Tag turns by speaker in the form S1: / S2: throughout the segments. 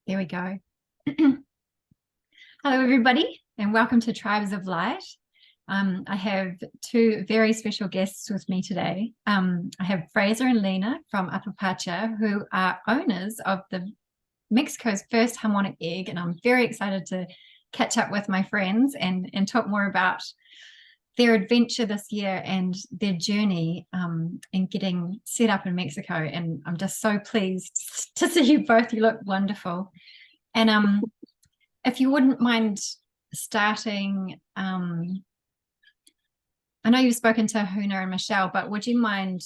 S1: There we go. Hello, everybody, and welcome to Tribes of Light. I have two very special guests with me today. I have Frasser and Lina from Apapachar, who are owners of Mexico's first harmonic egg, and I'm very excited to catch up with my friends and talk more about their adventure this year and their journey in getting set up in Mexico. And I'm just so pleased to see you both. You look wonderful. And if you wouldn't mind starting, I know you've spoken to Huna and Michelle, but would you mind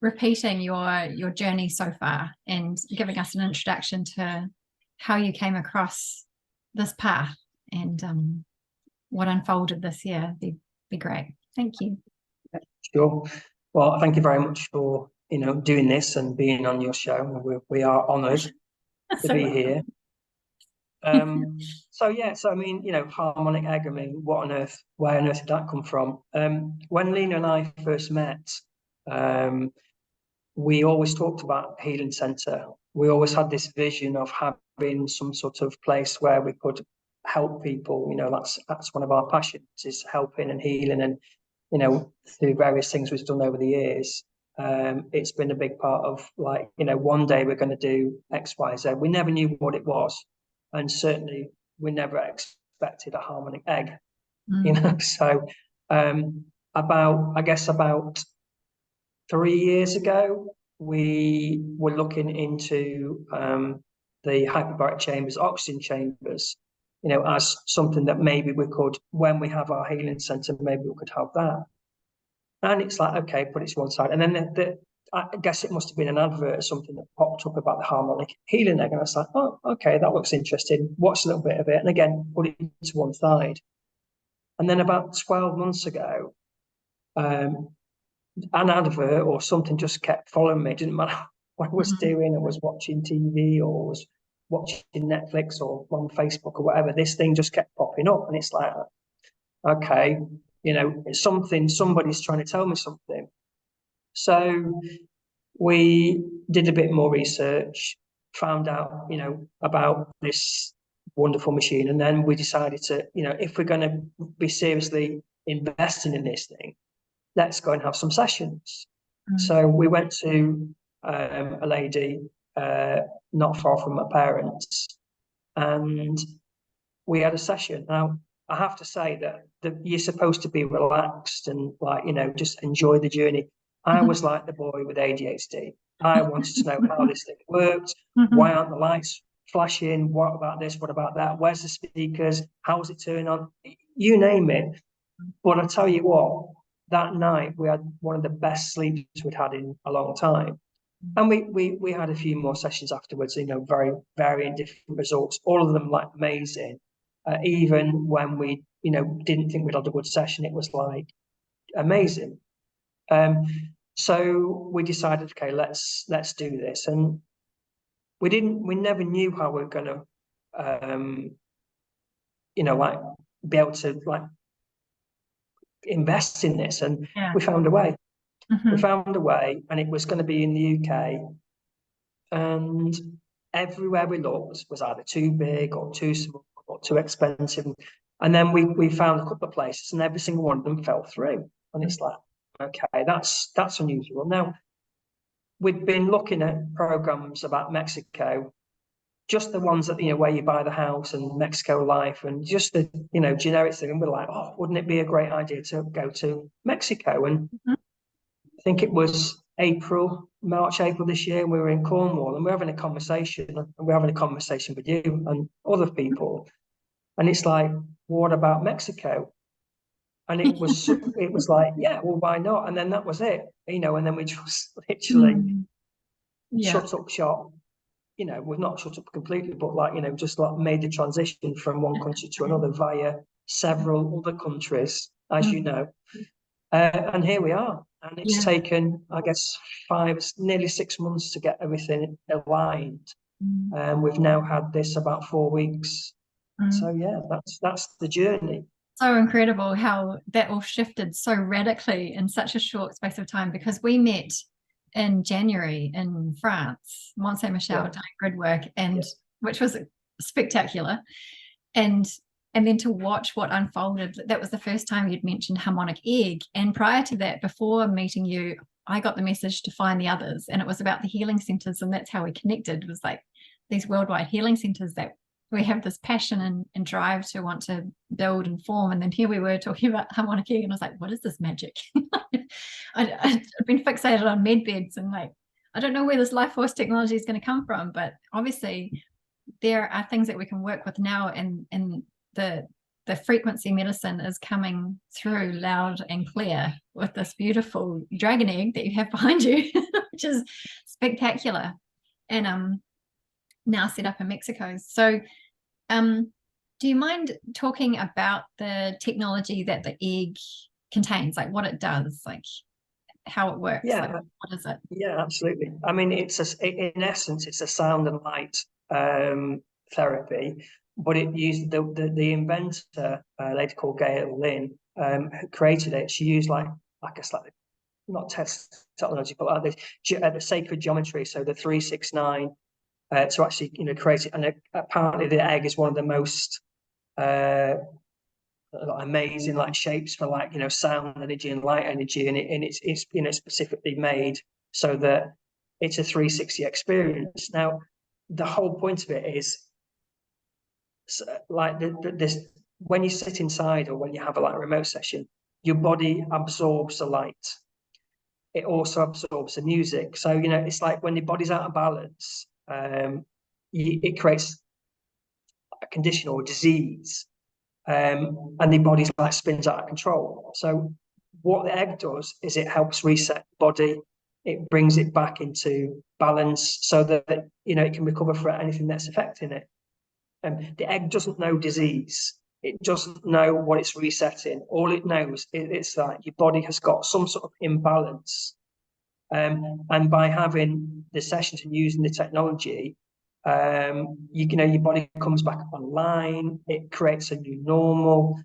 S1: repeating your journey so far and giving us an introduction to how you came across this path and what unfolded this year? Be great. Thank you.
S2: Sure. Well, thank you very much for doing this and being on your show. We are honoured to be here. So I mean, harmonic egg. I mean, where on earth did that come from? When Lina and I first met, we always talked about healing centre. We always had this vision of having some sort of place where we could help people. That's one of our passions, is helping and healing, and through various things we've done over the years. It's been a big part of, like, one day we're going to do X, Y, Z. We never knew what it was, and certainly we never expected a harmonic egg. So about 3 years ago, we were looking into the hyperbaric chambers, oxygen chambers, as something that maybe we could, when we have our healing centre, maybe we could have that. And it's like, okay, put it to one side. And then I guess it must have been an advert or something that popped up about the harmonic healing egg. And I was like, oh, okay, that looks interesting. Watch a little bit of it. And again, put it to one side. And then about 12 months ago, an advert or something just kept following me. It didn't matter what I was doing. I was watching TV or was watching Netflix or on Facebook or whatever. This thing just kept popping up. And it's like, okay, it's something, somebody's trying to tell me something. So we did a bit more research, found out, about this wonderful machine. And then we decided to, if we're going to be seriously investing in this thing, let's go and have some sessions. So we went to a lady not far from my parents, and we had a session. Now, I have to say that you're supposed to be relaxed and, like, just enjoy the journey. I was like the boy with ADHD. I wanted to know how this thing worked. Why aren't the lights flashing? What about this? What about that? Where's the speakers? How's it turn on? You name it. But I tell you what, that night we had one of the best sleeps we'd had in a long time. And we had a few more sessions afterwards, very varying different results, all of them like amazing. Even when we, didn't think we'd had a good session, it was like amazing. So we decided, okay, let's do this. And we never knew how we were going to, like, be able to, like, invest in this. And we found a way. We found a way, and it was going to be in the UK. And everywhere we looked was either too big or too small or too expensive. And then we found a couple of places, and every single one of them fell through. And it's like, okay, that's unusual. Now, we'd been looking at programs about Mexico, just the ones that, where you buy the house, and Mexico Life, and just the, generic thing. And we're like, oh, wouldn't it be a great idea to go to Mexico? And I think it was March, April this year, and we were in Cornwall, and we're having a conversation, with you and other people. And it's like, what about Mexico? And it was like, yeah, well, why not? And then that was it, and then we just literally shut up shop. We've not shut up completely, but, like, just like made the transition from one country to another via several other countries, as you know. And here we are. And it's taken, I guess, nearly 6 months to get everything aligned. We've now had this about 4 weeks. So yeah, that's the journey.
S1: So incredible how that all shifted so radically in such a short space of time, because we met in January in France, Mont Saint Michel, doing grid work, and which was spectacular. And then to watch what unfolded, that was the first time you'd mentioned harmonic egg. And prior to that, before meeting you, I got the message to find the others, and it was about the healing centers, and that's how we connected. It was like these worldwide healing centers that we have this passion and drive to want to build and form. And then here we were talking about harmonic egg, and I was like, what is this magic? I've been fixated on med beds, and like, I don't know where this life force technology is going to come from, but obviously there are things that we can work with now, and the frequency medicine is coming through loud and clear with this beautiful dragon egg that you have behind you, which is spectacular, and now set up in Mexico. So do you mind talking about the technology that the egg contains, like what it does, like how it works?
S2: Yeah,
S1: like, what is it?
S2: yeah, absolutely. I mean, in essence, it's a sound and light therapy, but it used the inventor, a lady called Gail Lynn, who created it. She used like a slightly, not test technology, but like the sacred geometry, so the 369, to actually create it. And apparently, the egg is one of the most amazing like shapes for like sound energy and light energy, and it's specifically made so that it's a 360 experience. Now, the whole point of it is like this: when you sit inside or when you have a like remote session, your body absorbs the light. It also absorbs the music. So it's like when your body's out of balance, it creates a condition or disease, and the body's like spins out of control. So what the egg does is it helps reset the body. It brings it back into balance so that it can recover from anything that's affecting it. The egg doesn't know disease. It doesn't know what it's resetting. All it knows is it's like your body has got some sort of imbalance. And by having the sessions and using the technology, your body comes back online. It creates a new normal,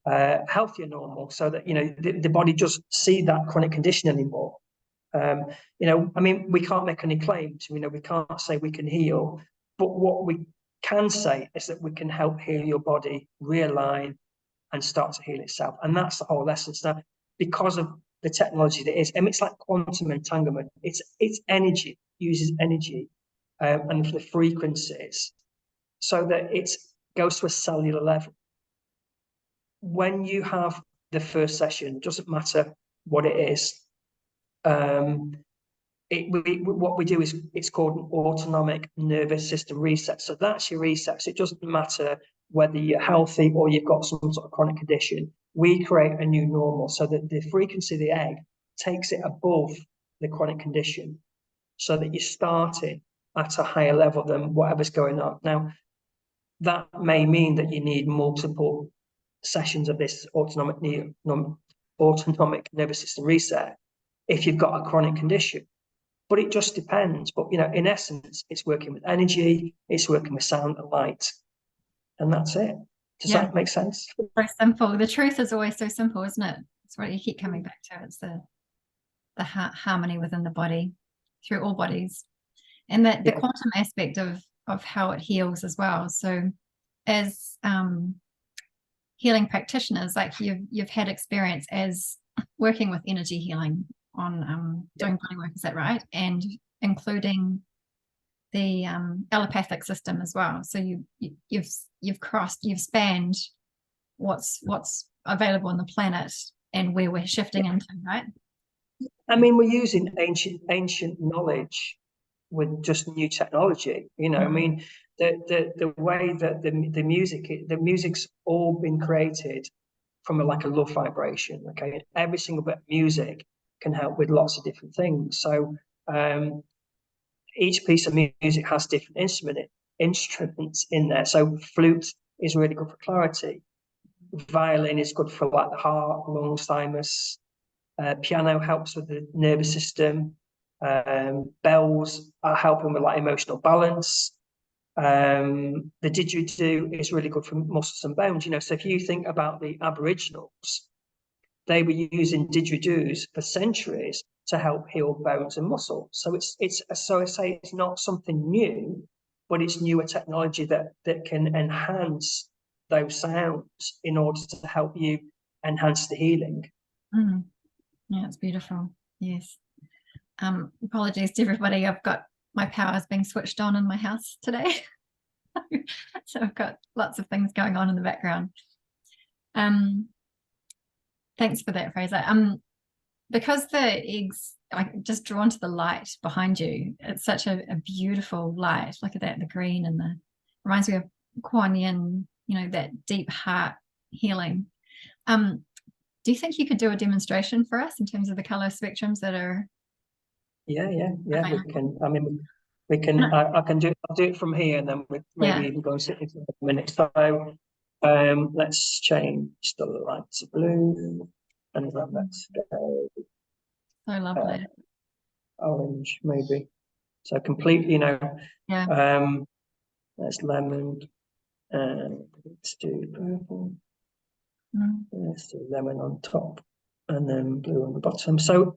S2: healthier normal, so that the body doesn't see that chronic condition anymore. I mean, we can't make any claims. We can't say we can heal, but what we can say is that we can help heal your body, realign, and start to heal itself. And that's the whole essence. Now, because of the technology that is, it's like quantum entanglement. It's energy, uses energy, and the frequencies, so that it goes to a cellular level. When you have the first session, doesn't matter what it is, what we do is it's called an autonomic nervous system reset. So that's your reset. So it doesn't matter whether you're healthy or you've got some sort of chronic condition. We create a new normal so that the frequency of the egg takes it above the chronic condition, so that you're starting at a higher level than whatever's going on. Now, that may mean that you need multiple sessions of this autonomic nervous system reset if you've got a chronic condition. But it just depends. But in essence, it's working with energy, it's working with sound and light, and that's it. Does that make sense?
S1: Very simple. The truth is always so simple, isn't it? It's what you keep coming back to. It's the harmony within the body, through all bodies, and the quantum aspect of how it heals as well. So, as healing practitioners, like you've had experience as working with energy healing on doing body work, is that right? And including the allopathic system as well. So you've spanned what's available on the planet and where we're shifting into, right?
S2: I mean, we're using ancient knowledge with just new technology. I mean, the way that the music's all been created from a love vibration. Okay, every single bit of music can help with lots of different things. So each piece of music has different instruments in there. So flute is really good for clarity. Violin is good for like the heart, lungs, thymus. Piano helps with the nervous system. Bells are helping with like emotional balance. The didgeridoo is really good for muscles and bones. So if you think about the Aboriginals, they were using didgeridoos for centuries to help heal bones and muscle. So I say it's not something new. but it's newer technology that can enhance those sounds in order to help you enhance the healing.
S1: Yeah, it's beautiful. Yes. Apologies to everybody. I've got my powers being switched on in my house today. So I've got lots of things going on in the background. Thanks for that, Fraser. Because the eggs, I'm just drawn to the light behind you. It's such a beautiful light. Look at that, the green, and the reminds me of Kuan Yin, that deep heart healing. Do you think you could do a demonstration for us in terms of the color spectrums that are?
S2: Yeah,
S1: available?
S2: we can. I mean, we can. I can do. I'll do it from here, and then maybe even go and sit in for a minute. So, let's change the light to blue, and then let's go.
S1: So lovely.
S2: Orange, maybe. So completely,
S1: Yeah.
S2: Let's lemon, and let's do purple. Let's do lemon on top, and then blue on the bottom. So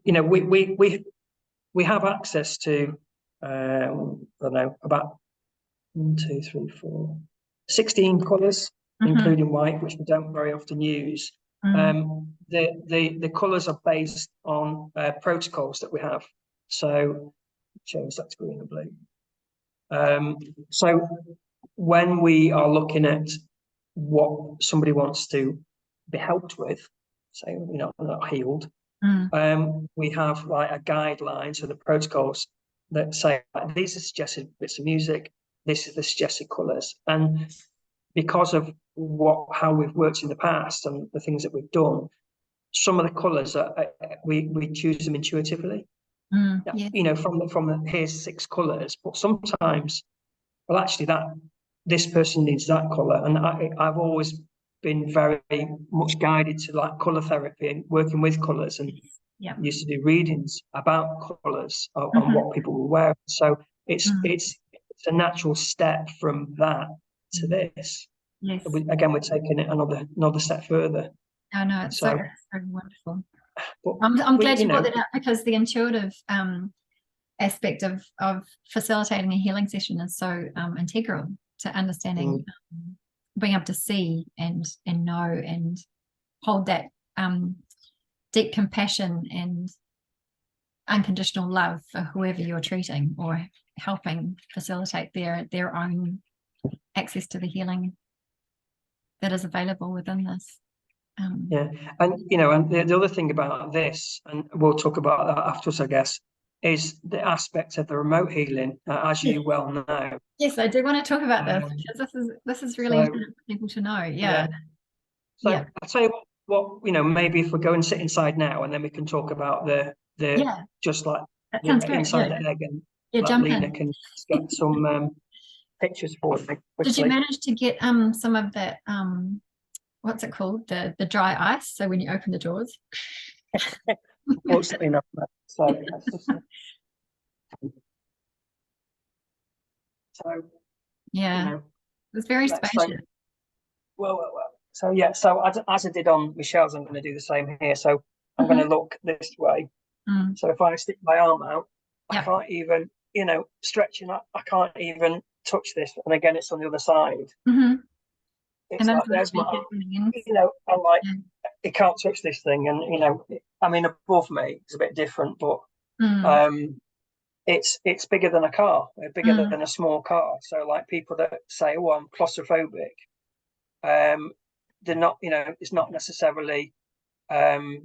S2: we have access to I don't know, about 1, 2, 3, 4, 16 colours, including white, which we don't very often use. The colours are based on protocols that we have. So change that to green and blue. So when we are looking at what somebody wants to be helped with, say, not healed, we have like a guideline, so the protocols that say these are suggested bits of music, this is the suggested colours, and because of how we've worked in the past and the things that we've done, some of the colours we choose them intuitively. From here's 6 colours, but sometimes, well, actually this person needs that colour, and I've always been very much guided to like colour therapy and working with colours, and used to do readings about colours on what people were wearing. So it's a natural step from that to this.
S1: Yes.
S2: Again, we're taking it another step further.
S1: Oh no, it's so wonderful. I'm glad you brought that up, because the intuitive aspect of facilitating a healing session is so integral to understanding, being able to see and know and hold that deep compassion and unconditional love for whoever you're treating or helping facilitate their own access to the healing that is available within this.
S2: And the other thing about this, and we'll talk about that afterwards, I guess, is the aspect of the remote healing, as you well know.
S1: Yes, I do want to talk about this, because this is really important for people to know.
S2: So I'll tell you what, maybe if we go and sit inside now, and then we can talk about the just like inside the egg, and Lina can get some pictures for me quickly.
S1: Did you manage to get some of that what's it called, the dry ice, so when you open the doors?
S2: Fortunately not. So
S1: it's very spacious.
S2: So as I did on Michelle's, I'm going to do the same here. So I'm going to look this way. So if I stick my arm out, I can't even, stretching up, I can't even touch this. And again, it's on the other side. It's like, there's my arm, I'm like, it can't touch this thing. And, above me, it's a bit different, but it's bigger than a car, bigger than a small car. So like people that say, oh, I'm claustrophobic, they're not, it's not necessarily, I've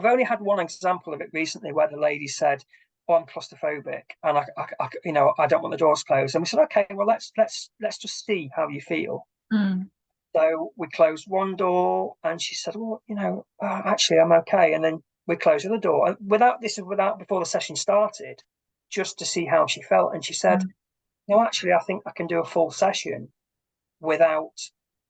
S2: only had one example of it recently where the lady said, oh, I'm claustrophobic and I don't want the doors closed. And we said, okay, well, let's just see how you feel. So we closed one door and she said, well, actually I'm okay. And then we closed the other door, and before the session started, just to see how she felt. And she said, no, actually, I think I can do a full session without,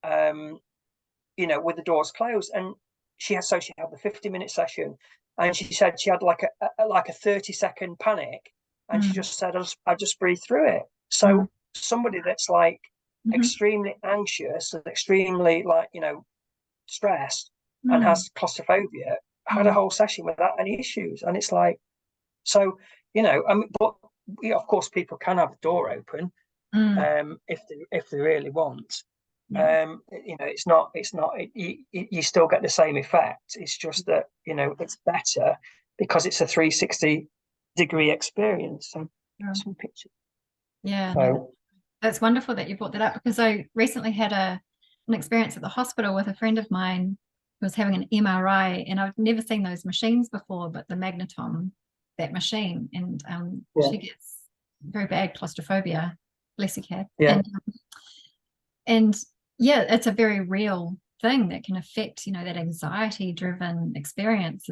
S2: with the doors closed. And she had the 50-minute session, and she said she had like a 30-second panic, and she just said, I just breathe through it. So somebody that's like extremely anxious and extremely stressed and has claustrophobia had a whole session without any issues. And it's like, so, but of course, people can have the door open if they really want.
S1: Yeah.
S2: It's not you still get the same effect. It's just that it's better because it's a 360-degree experience. So
S1: Yeah.
S2: some pictures.
S1: Yeah, no,
S2: So
S1: that's wonderful that you brought that up, because I recently had an experience at the hospital with a friend of mine who was having an MRI, and I've never seen those machines before, but the magneton, that machine, and
S2: yeah,
S1: she gets very bad claustrophobia, bless her cat,
S2: yeah,
S1: and yeah, it's a very real thing that can affect, that anxiety-driven experience.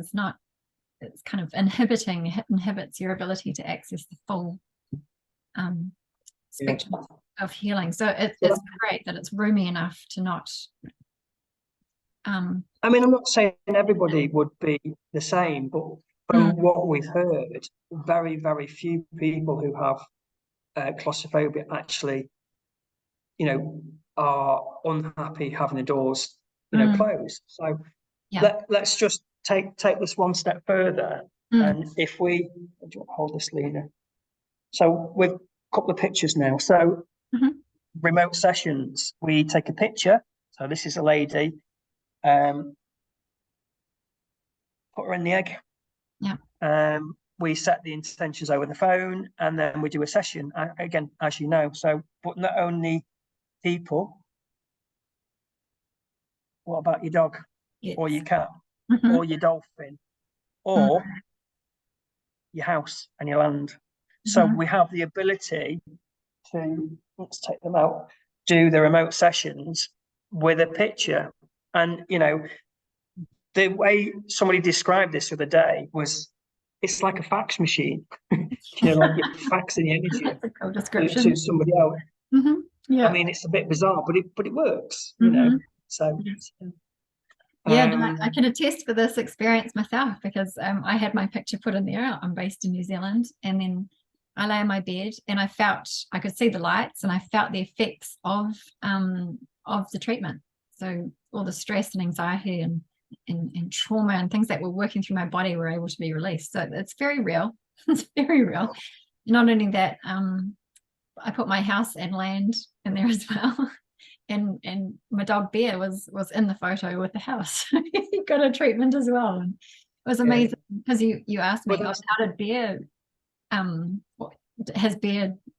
S1: It's kind of inhibits your ability to access the full um,
S2: yeah.
S1: spectrum of healing. So
S2: So
S1: it's great that it's roomy enough to not.
S2: I mean, I'm not saying everybody would be the same, but from
S1: Mm,
S2: what we've heard, very, very few people who have claustrophobia actually, are unhappy having the doors,
S1: mm,
S2: closed. So
S1: yeah.
S2: let's just take this one step further.
S1: Mm,
S2: And if we do you want to hold this, Lena? So with a couple of pictures now. So
S1: mhm,
S2: remote sessions, we take a picture. So this is a lady. Put her in the egg.
S1: yeah.
S2: We set the intentions over the phone, and then we do a session again, as you know. So, but not only people. What about your dog, or
S1: Yes.
S2: your cat,
S1: Mhm,
S2: or your dolphin, or
S1: mm,
S2: your house and your land? So
S1: mhm,
S2: we have the ability to, let's take them out, do the remote sessions with a picture. And the way somebody described this the other day was, it's like a fax machine. Like you're faxing the energy
S1: That's a cool
S2: to
S1: description.
S2: somebody else.
S1: Mhm,
S2: I
S1: yeah.
S2: mean, it's a bit bizarre, but it works.
S1: Mhm.
S2: So
S1: Yeah, no, I
S2: um,
S1: can attest for this experience myself, because I had my picture put in there. I'm based in New Zealand, and then I lay in my bed and I could see the lights, and I felt the effects of the treatment. So all the stress and anxiety and trauma and things that were working through my body were able to be released. So it's very real. It's very real. Not only that, I put my house and land in there as well. And my dog Bear was in the photo with the house. He got a treatment as well, and it was
S2: yeah,
S1: amazing, because you asked
S2: but
S1: me, oh,
S2: that's
S1: how did Bear what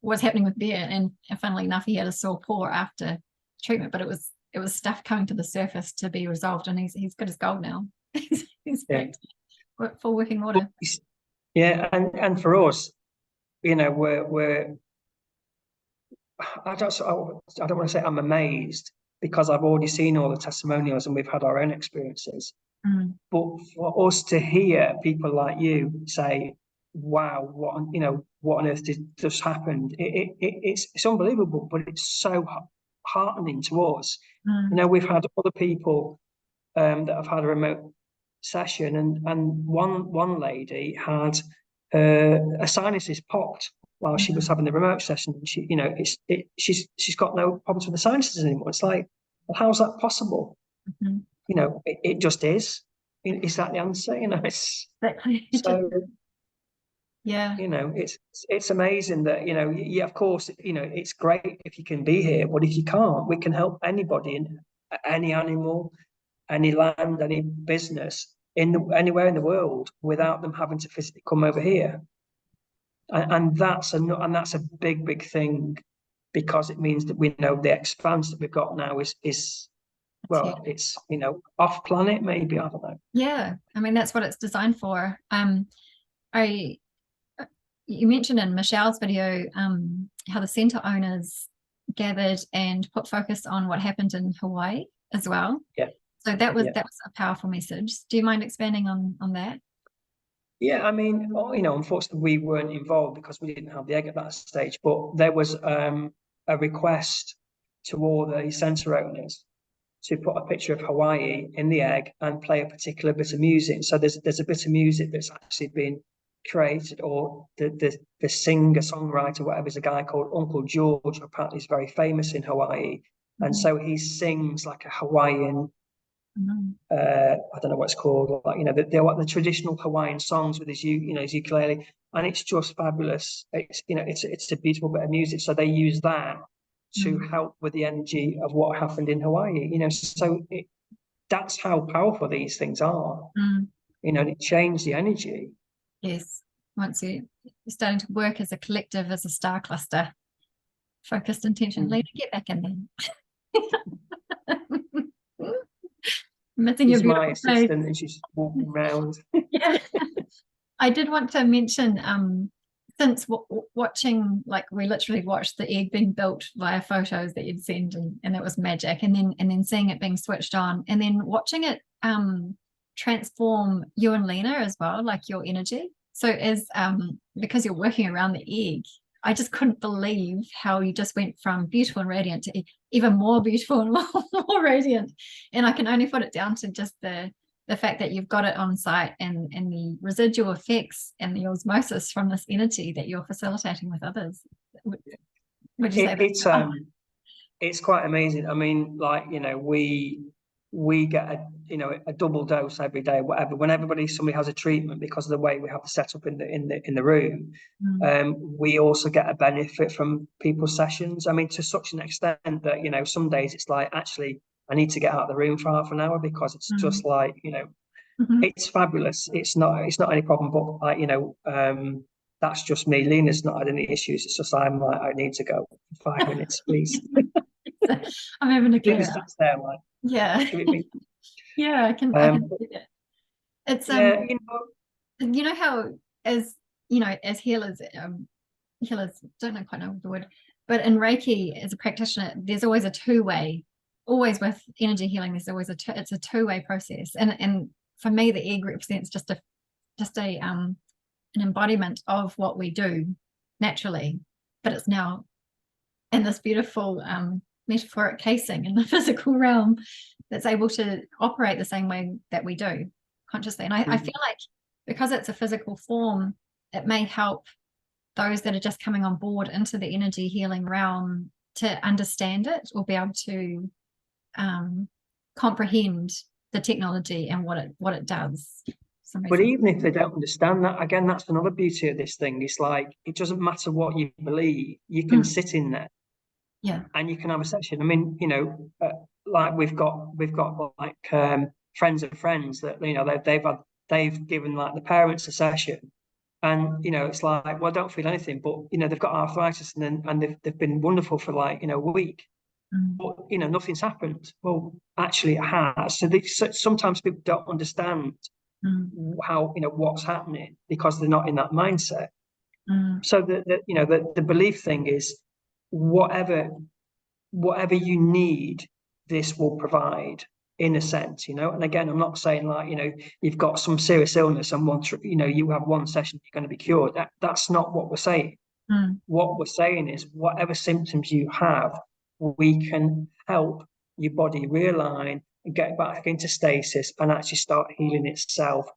S1: what's happening with Bear, and funnily enough, he had a sore paw after treatment, but it was stuff coming to the surface to be resolved, and he's got his gold now. He's
S2: yeah,
S1: back to full working
S2: but
S1: order.
S2: yeah, and for us, we're I don't want to say I'm amazed because I've already seen all the testimonials and we've had our own experiences.
S1: Mm,
S2: But for us to hear people like you say, "Wow, what on earth did just happened?" It's unbelievable, but it's so heartening to us.
S1: mm,
S2: We've had other people that have had a remote session, and one lady had a sinuses popped while she was
S1: mm,
S2: having the remote session. She's got no problems with the sinuses anymore. It's like, well, how's that possible?
S1: mhm.
S2: It just is. Is that the answer?
S1: Exactly.
S2: So
S1: Yeah,
S2: it's amazing that yeah, of course, it's great if you can be here, but if you can't, we can help anybody in any animal, any land, any business anywhere in the world without them having to physically come over here. And that's a big, big thing, because it means that we know the expanse that we've got now is
S1: it's huge.
S2: well, it's off planet maybe, I don't know.
S1: Yeah, I mean that's what it's designed for. I You mentioned in Michelle's video how the center owners gathered and put focus on what happened in Hawaii as well.
S2: Yeah,
S1: So that was
S2: yeah.
S1: a powerful message. Do you mind expanding on that?
S2: Yeah, I mean, unfortunately, we weren't involved because we didn't have the egg at that stage. But there was a request to all the center owners to put a picture of Hawaii in the egg and play a particular bit of music. So there's a bit of music that's actually been created, or the singer songwriter, whatever, is a guy called Uncle George, who apparently is very famous in Hawaii, and
S1: Mhm.
S2: so he sings like a Hawaiian I don't know what it's called, like, you know, the traditional Hawaiian songs with his his ukulele, and it's just fabulous. It's, you know, it's a beautiful bit of music. So they use that to help with the energy of what happened in Hawaii. You know, so that's how powerful these things are. You know, and it changed the energy.
S1: Yes. Once you're starting to work as a collective, as a star cluster, focused intention. Lina, get back in there. Missing your
S2: She's my
S1: beautiful face.
S2: assistant, and she's walking around.
S1: Yeah. I did want to mention, since watching, like, we literally watched the egg being built via photos that you'd sent, and it was magic, and then seeing it being switched on, and then watching it transform you and Lena as well, like your energy. So as because you're working around the egg, I just couldn't believe how you just went from beautiful and radiant to even more beautiful and more radiant. And I can only put it down to just the fact that you've got it on site, and the residual effects and the osmosis from this energy that you're facilitating with others. Would you say that?
S2: It's quite amazing. I mean, like, you know, we get a double dose every day, whatever. When somebody has a treatment, because of the way we have the setup in the room, we also get a benefit from people's sessions. I mean, to such an extent that, you know, some days it's like, actually, I need to get out of the room for half an hour, because it's just like, you know, it's fabulous. It's not any problem. But, like, you know, that's just me. Lena's not had any issues. It's just I'm like, I need to go for 5 minutes, please.
S1: I'm having a clear
S2: Lena sits there like,
S1: yeah. Yeah, I can see that. It's
S2: yeah,
S1: you know how, as you know, as healers, don't quite know the word, but in Reiki, as a practitioner, there's always a two-way. Always with energy healing, there's always it's a two-way process, and for me, the egg represents just an embodiment of what we do naturally, but it's now in this beautiful metaphoric casing in the physical realm that's able to operate the same way that we do consciously. And I feel like, because it's a physical form, it may help those that are just coming on board into the energy healing realm to understand it, or be able to comprehend the technology and what it does.
S2: But even if they don't understand that, again, that's another beauty of this thing. It's like, it doesn't matter what you believe, you can sit in there, and you can have a session. I mean, you know, like we've got like friends of friends that, you know, they've given like the parents a session, and, you know, it's like, well, I don't feel anything, but, you know, they've got arthritis, and they've been wonderful for, like, you know, a week. But, you know, nothing's happened. Well, actually it has. So sometimes people don't understand how, you know, what's happening, because they're not in that mindset. So you know, the belief thing is, whatever you need, this will provide, in a sense, you know. And again, I'm not saying, like, you know, you've got some serious illness and you know, you have one session, you're going to be cured. That's not what we're saying. What we're saying is, whatever symptoms you have, we can help your body realign and get back into stasis, and actually start healing itself.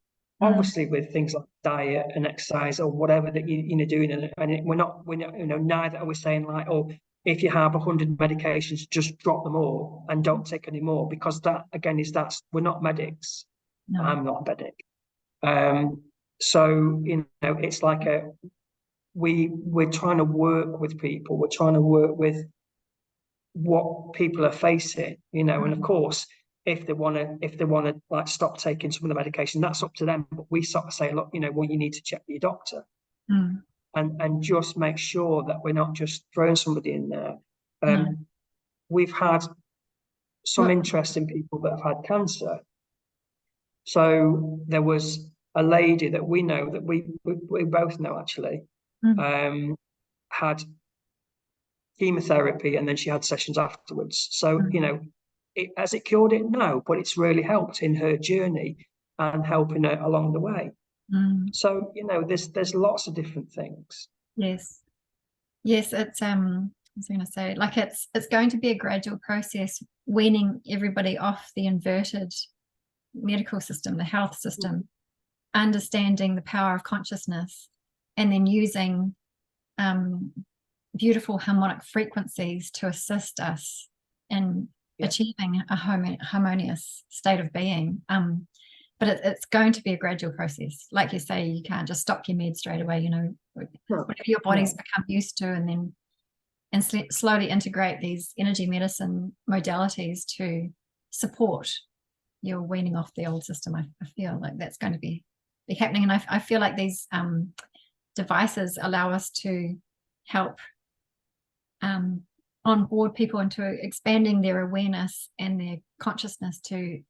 S2: Obviously, with things like diet and exercise, or whatever that you're doing, and we're not, you know, neither are we saying, like, oh, if you have 100 medications, just drop them all and don't take any more, because that, again, we're not medics. No. I'm not a medic. So, you know, it's like we're trying to work with people. We're trying to work with what people are facing, you know. And of course, if they want to like stop taking some of the medication, that's up to them. But we sort of say, look, you know, well, you need to check with your doctor, and just make sure that we're not just throwing somebody in there. We've had some interesting people that have had cancer. So there was a lady that we know, that we both know, actually, had chemotherapy, and then she had sessions afterwards. So, you know, has it cured it? No, but it's really helped in her journey and helping her along the way. So, you know, there's lots of different things.
S1: Yes, it's I was going to say, like, it's going to be a gradual process, weaning everybody off the inverted medical system, the health system, understanding the power of consciousness, and then using beautiful harmonic frequencies to assist us in achieving a harmonious state of being. But it's going to be a gradual process. Like you say, you can't just stop your meds straight away, whatever your body's become used to, and slowly integrate these energy medicine modalities to support your weaning off the old system. I feel like that's going to be happening. And I feel like these devices allow us to help onboard people into expanding their awareness and their consciousness to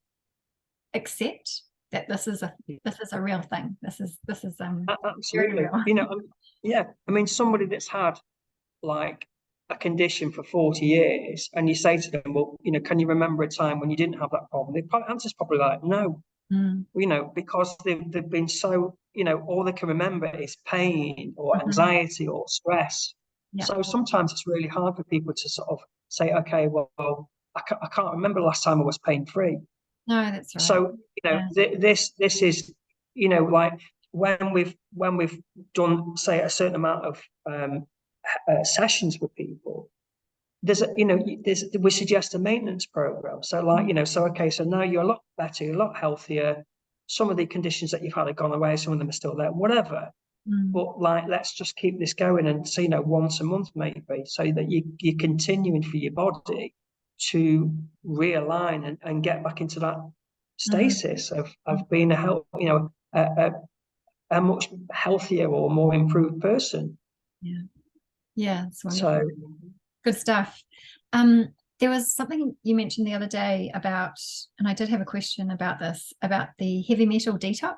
S1: accept that this is a real thing. This is
S2: absolutely
S1: real.
S2: I mean, somebody that's had like a condition for 40 years, and you say to them, well, can you remember a time when you didn't have that problem? The answer's probably like no. Because they've been so, all they can remember is pain or anxiety or stress. So sometimes it's really hard for people to sort of say, okay, well, I can't remember the last time I was pain-free.
S1: No, that's right.
S2: So this is like when we've done, say, a certain amount of sessions with people, we suggest a maintenance program. So like so now you're a lot better, you're a lot healthier. Some of the conditions that you've had have gone away, some of them are still there, whatever. But like, let's just keep this going, and so once a month maybe, so that you're continuing for your body to realign and get back into that stasis of being a much healthier or more improved person.
S1: It's wonderful. Good stuff. There was something you mentioned the other day about, and I did have a question about this, about the heavy metal detox.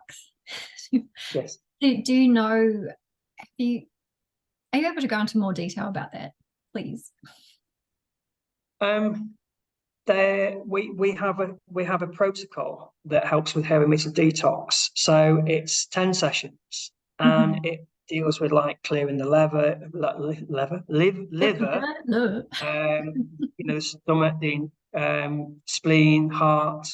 S2: Yes.
S1: Do you know, are you able to go into more detail about that, please?
S2: We have a protocol that helps with heavy metal detox. So it's 10 sessions, and it deals with like clearing the liver, the stomach, the spleen, heart,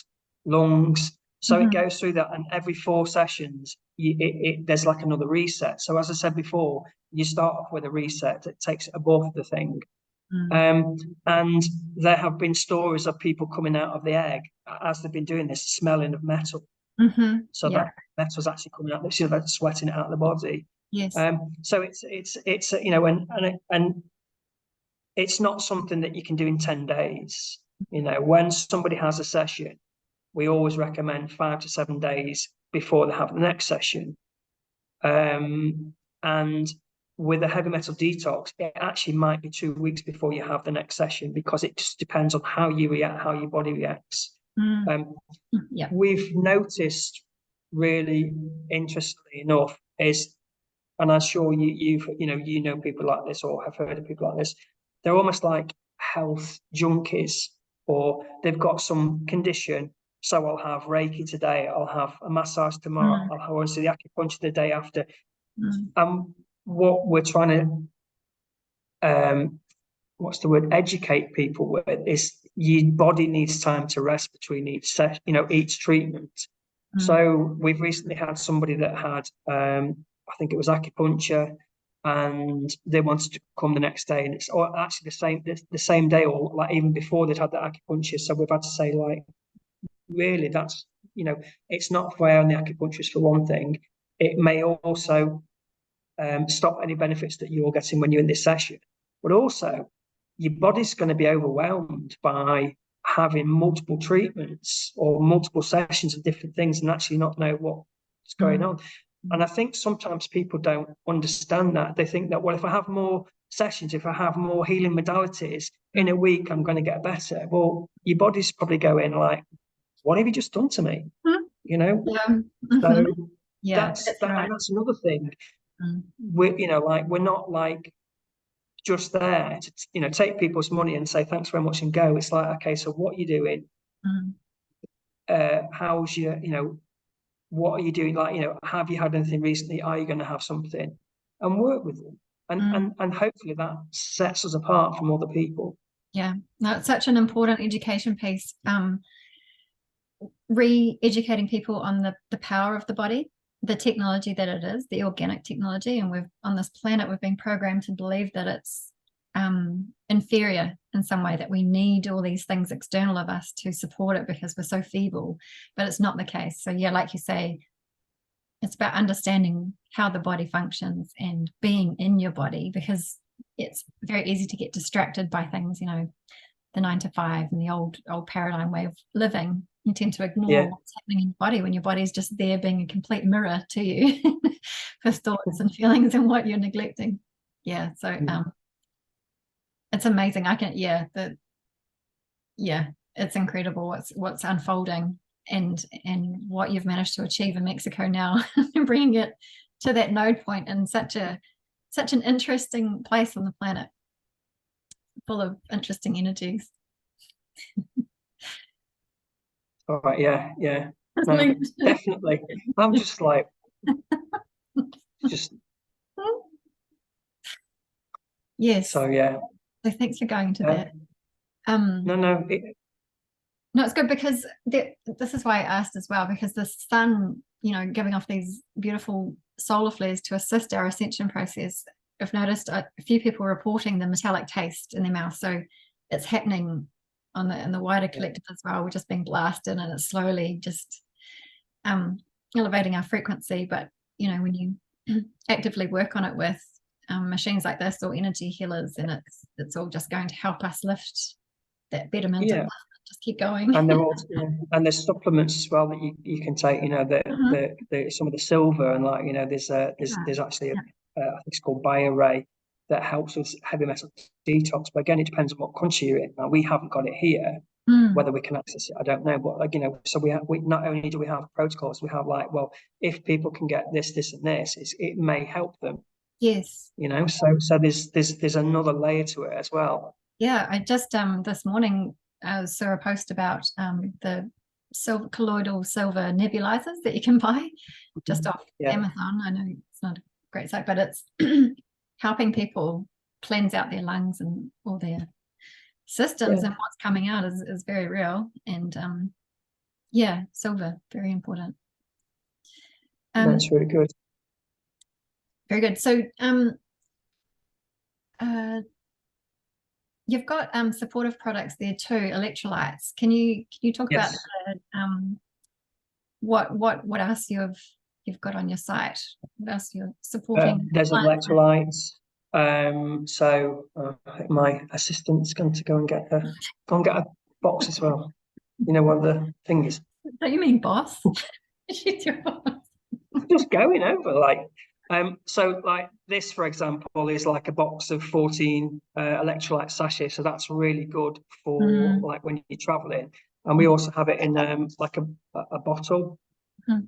S2: lungs. So it goes through that, and every 4 sessions, there's like another reset. So as I said before, you start off with a reset that takes it above the thing. And there have been stories of people coming out of the egg as they've been doing this, smelling of metal. So that metal's actually coming out. They're sweating it out of the body.
S1: Yes.
S2: So it's and it's not something that you can do in 10 days. When somebody has a session, we always recommend 5 to 7 days before they have the next session. And with a heavy metal detox, it actually might be 2 weeks before you have the next session, because it just depends on how you react, how your body reacts. We've noticed, really interestingly enough, and I'm sure you know people like this, or have heard of people like this, they're almost like health junkies, or they've got some condition. So I'll have Reiki today, I'll have a massage tomorrow, I'll have the acupuncture the day after. What we're trying to educate people with is your body needs time to rest between each treatment. So we've recently had somebody that had I think it was acupuncture, and they wanted to come the next day, and it's actually the same day, or like even before they'd had the acupuncture. So we've had to say, like, really, that's it's not fair on the acupuncturist, for one thing. It may also stop any benefits that you're getting when you're in this session, but also your body's going to be overwhelmed by having multiple treatments or multiple sessions of different things and actually not know what's going on. And I think sometimes people don't understand that. They think that, well, if I have more sessions, if I have more healing modalities in a week, I'm going to get better. Well, your body's probably going like, what have you just done to me? So that's another thing. We're not like just there to take people's money and say thanks very much and go. It's like, okay, so what are you doing? How's your what are you doing? Like, have you had anything recently? Are you going to have something? And work with them, and hopefully that sets us apart from other people.
S1: It's such an important education piece. Re-educating people on the power of the body, the technology that it is, the organic technology, and on this planet we've been programmed to believe that it's inferior in some way, that we need all these things external of us to support it because we're so feeble. But it's not the case. So yeah, like you say, it's about understanding how the body functions and being in your body, because it's very easy to get distracted by things, the 9 to 5 and the old paradigm way of living. You tend to ignore what's happening in your body when your body's just there being a complete mirror to you for thoughts and feelings and what you're neglecting. Yeah. So it's amazing. It's incredible what's unfolding and what you've managed to achieve in Mexico now, and bringing it to that node point in such an interesting place on the planet, full of interesting energies.
S2: All right, yeah. No, definitely. I'm just like,
S1: yes.
S2: So yeah.
S1: So thanks for going into that.
S2: No,
S1: it's good, because this is why I asked as well, because the sun, giving off these beautiful solar flares to assist our ascension process. I've noticed a few people reporting the metallic taste in their mouth. So it's happening in the wider collective as well. We're just being blasted, and it's slowly just elevating our frequency. But when you actively work on it with machines like this or energy healers, and it's all just going to help us lift that betterment. Just keep going.
S2: And they're also, and there's supplements as well that you can take. The some of the silver, and there's actually I think it's called Amoraea, that helps with heavy metal detox. But again, it depends on what country you're in. Now, we haven't got it here. Whether we can access it, I don't know. But so we not only do we have protocols, we have if people can get this, and this, it may help them.
S1: Yes.
S2: So there's another layer to it as well.
S1: Yeah, I just this morning I saw a post about the colloidal silver nebulizers that you can buy just off Amazon. I know it's not a great site, but it's helping people cleanse out their lungs and all their systems, and what's coming out is very real. And silver, very important.
S2: That's really good.
S1: Very good. So you've got supportive products there too, electrolytes. Can you talk about what else you've got on your site? What else you're supporting?
S2: There's electrolytes. So I think my assistant's going to go and get a box as well. One of the things.
S1: Don't you mean boss? She's your boss.
S2: Just going over so this, for example, is like a box of 14 electrolyte sachets. So that's really good for when you're traveling. And we also have it in a bottle,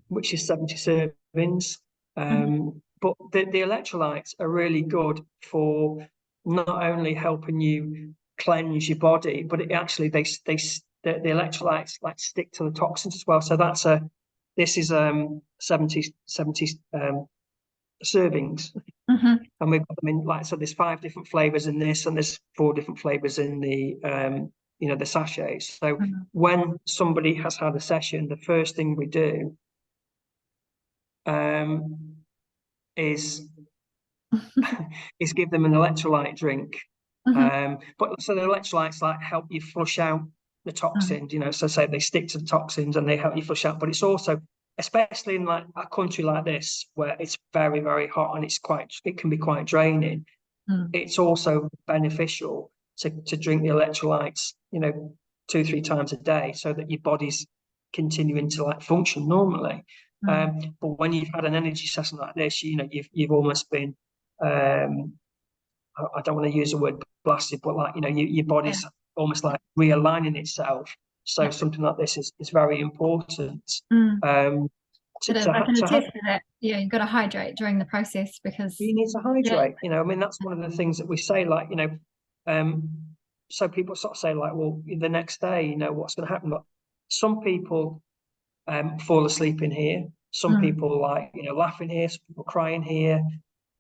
S2: which is 70 servings. But the electrolytes are really good for not only helping you cleanse your body, but it actually the electrolytes stick to the toxins as well. So this is 70 servings, and we've got them in so there's 5 different flavors in this, and there's 4 different flavors in the the sachets. So when somebody has had a session, the first thing we do is give them an electrolyte drink. But so the electrolytes help you flush out the toxins, so say they stick to the toxins and they help you flush out. But it's also, especially in a country like this where it's very, very hot and it can be quite draining, it's also beneficial to drink the electrolytes 2-3 times a day, so that your body's continuing to function normally. But when you've had an energy session like this, you've almost been I don't want to use the word blasted, but your body's almost realigning itself. So something like this is very important.
S1: I can attest to that. Yeah, you've got to hydrate during the process, because
S2: you need to hydrate. That's one of the things that we say. So people sort of say well, the next day, what's going to happen? But some people fall asleep in here. Some people laugh in here. Some people cry in here.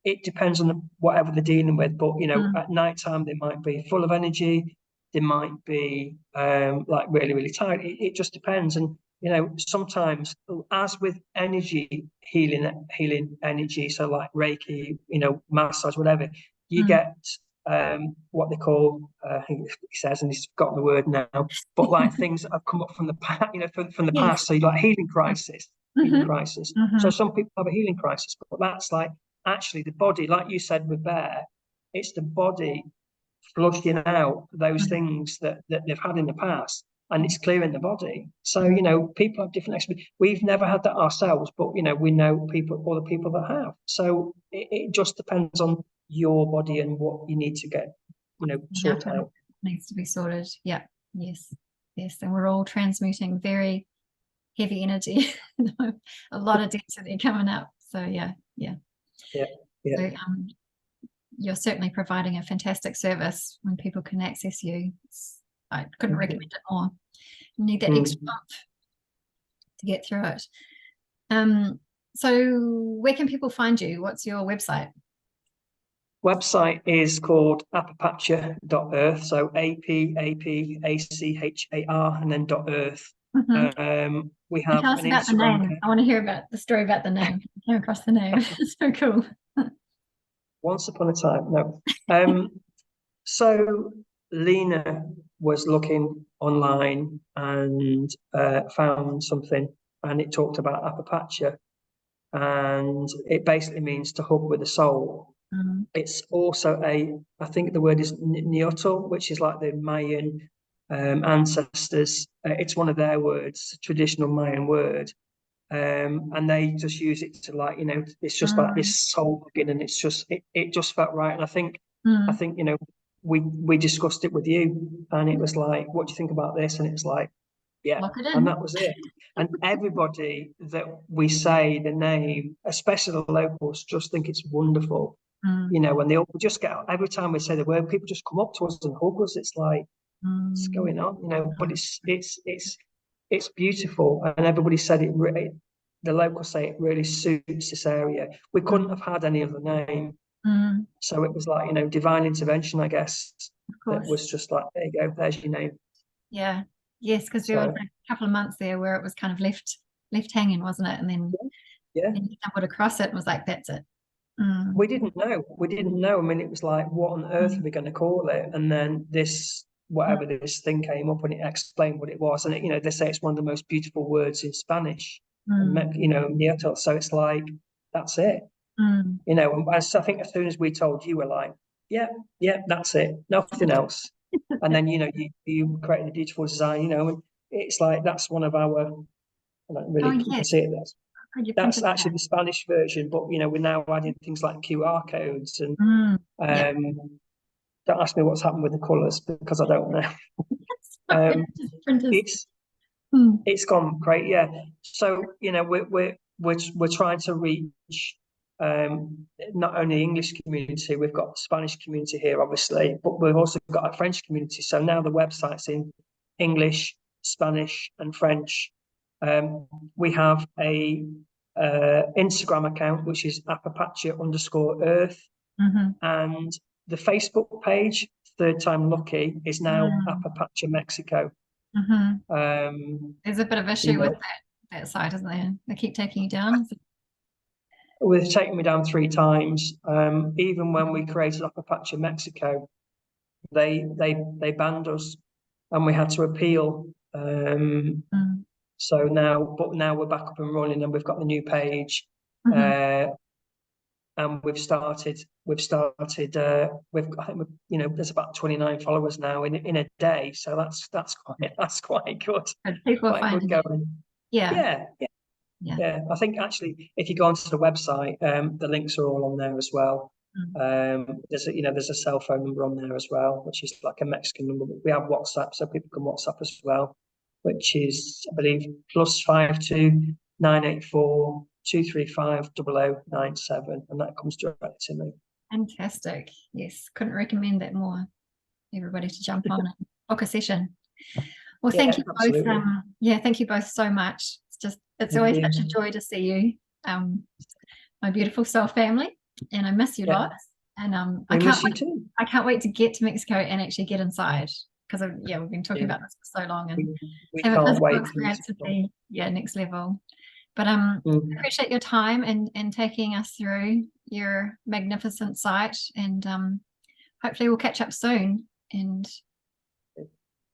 S2: It depends on whatever they're dealing with. But at night time they might be full of energy. They might be really, really tired. It just depends. And sometimes, as with energy healing energy, so like Reiki, massage, whatever, you get what they call, I think he says, and he's forgotten the word now, but like things that have come up from the past, from the
S1: Yes.
S2: past. So you like healing crisis. Healing
S1: Mm-hmm.
S2: crisis.
S1: Mm-hmm.
S2: So some people have a healing crisis, but that's like actually the body, like you said with Bear, it's the body flushing out those things that they've had in the past, and it's clearing the body. So people have different experiences. We've never had that ourselves, but we know people, other people that have. So it just depends on your body and what you need to get sorted out.
S1: Needs to be sorted. Yeah. Yes. And we're all transmuting very heavy energy. A lot of density coming up. So yeah. So you're certainly providing a fantastic service when people can access you. I couldn't recommend it more. You need that extra bump to get through it. So where can people find you? What's your website?
S2: Website is called apapachar.earth. So APAPACHAR and then .earth. We have
S1: tell us
S2: an
S1: about the
S2: Instagram
S1: name.
S2: account.
S1: I want to hear about the story about the name. I came across the name. It's so cool.
S2: Once upon a time, no. So Lina was looking online and found something, and it talked about Apapachar, and it basically means to hug with the soul. It's also I think the word is Nyotl, which is like the Mayan ancestors. It's one of their words, traditional Mayan word. And they just use it to it's just like this soul hugging, and it's just it just felt right. And I think we discussed it with you, and it was like, what do you think about this? And it's like, yeah, and that was it. And everybody that we say the name, especially the locals, just think it's wonderful. And they all just get, every time we say the word, people just come up to us and hug us. It's like, what's going on? But it's beautiful, and everybody said it really, the locals say it really suits this area. We couldn't have had any other name. So it was like, divine intervention, I guess. That was just like, there you go, there's your name.
S1: Yeah. Yes, because there was a couple of months there where it was kind of left hanging, wasn't it? And then then you stumbled across it and was like, that's it.
S2: We didn't know. I mean, it was like, what on earth are we going to call it? And then this thing came up, and it explained what it was. And they say it's one of the most beautiful words in Spanish. Nieto. So it's like, that's it. And I think as soon as we told you, we're like, yeah, that's it. Nothing else. And then you created a beautiful design. And it's like, that's one of our. I don't really you can see it there. That's actually the Spanish version, but we're now adding things like QR codes, and don't ask me what's happened with the colours, because I don't know. It's gone great, yeah. So we're trying to reach not only the English community, we've got the Spanish community here, obviously, but we've also got a French community. So now the website's in English, Spanish, and French. We have a Instagram account, which is apapachar_earth, and the Facebook page, Third Time Lucky, is now Apapachar Mexico.
S1: There's a bit of issue with that site, isn't there? They keep taking you down.
S2: They've taken me down 3 times. Even when we created Apapachar Mexico, they banned us, and we had to appeal. So now we're back up and running, and we've got the new page, and we've started. I think there's about 29 followers now in a day. So that's quite good.
S1: And people are finding it.
S2: Yeah. I think actually, if you go onto the website, the links are all on there as well. There's a cell phone number on there as well, which is like a Mexican number. We have WhatsApp, so people can WhatsApp as well, which is, I believe, +52 984 235 0097, and that comes directly to me.
S1: Fantastic. Yes, couldn't recommend that more. Everybody to jump on and book a session. Well, thank you both. Thank you both so much. It's always such a joy to see you, my beautiful soul family, and I miss you lots. And I can't wait to get to Mexico and actually get inside, because we've been talking about this for so long, and
S2: we can't wait.
S1: Experience would be next level. But I appreciate your time and taking us through your magnificent site, and hopefully we'll catch up soon and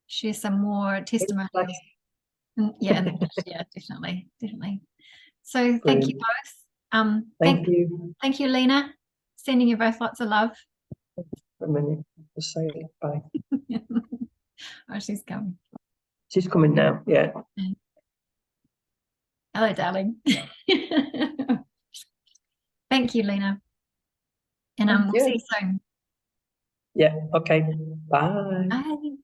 S1: share some more testimonials. Yeah, yeah, definitely. So thank you
S2: Brilliant.
S1: both.
S2: Thank you.
S1: Thank you, Lina. Sending you both lots of love.
S2: For a minute. Just say bye.
S1: Oh, she's coming.
S2: She's coming now. Yeah.
S1: Hello, darling. Thank you, Lina. And we'll see you soon.
S2: Yeah. Okay. Bye.
S1: Bye.